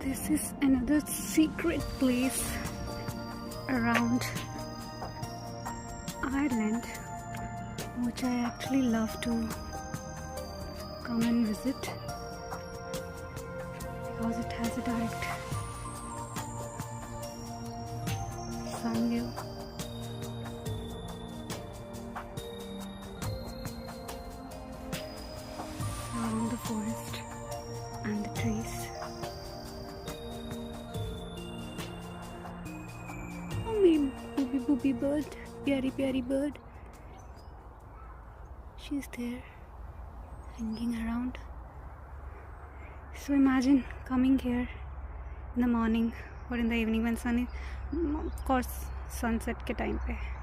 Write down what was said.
This is another secret place around Ireland which I actually love to come and visit because it has a direct sun view. Around the forest and the trees. Oh, my booby bird, pyari bird. She's there, hanging around. So imagine coming here in the morning or in the evening when sun is, of course, sunset के time पे.